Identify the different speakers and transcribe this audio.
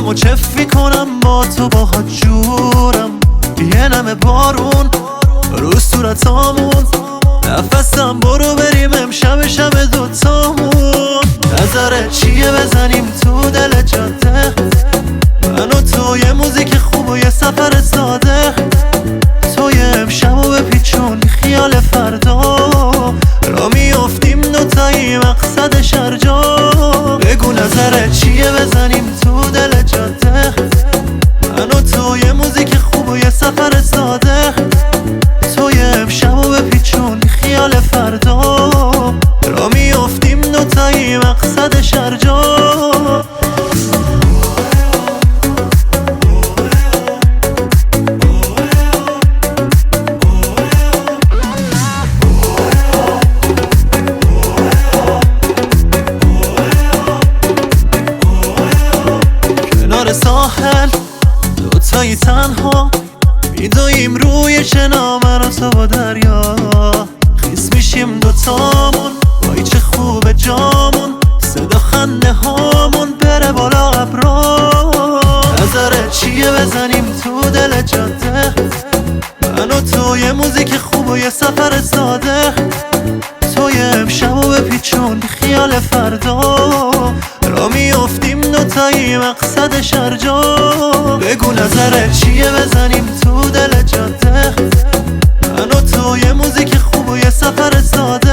Speaker 1: میرم و چف میکنم با تو باهات جورم، یه نمه بارون رو صورتامون، نفسم برو بریم امشب شب دوتامون. نظرت چیه بزنیم تو دل جاده، من و تو یه موزیک خوب و یه سفر ساده، تو یه امشب و بپیچون خیال فردا، را میافتیم دوتایی مقصد شرجا. بگو نظرت چیه بزنیم تو دل جاده، من و تو یه موزیک خوب و یه سفر ساده، تو یه امشب و بپیچون خیال فردا، را میافتیم دوتایی مقصد شرجا. کنار ساحل دوتایی تنها میدویم روی شنا، من و تو با دریا خیس میشیم دوتامون، وای چه خوبه جامون، صدا خنده هامون بره بالا ابرا. نظرت چیه بزنیم تو دل جاده، من و تو یه موزیک خوب و یه سفر ساده، تو یه امشب و بپیچون خیال فردا، را میافتیم دوتایی مقصد شرجا. بگو نظرت چیه بزنیم تو دل جاده، من و تو یه موزیک خوب و یه سفر ساده،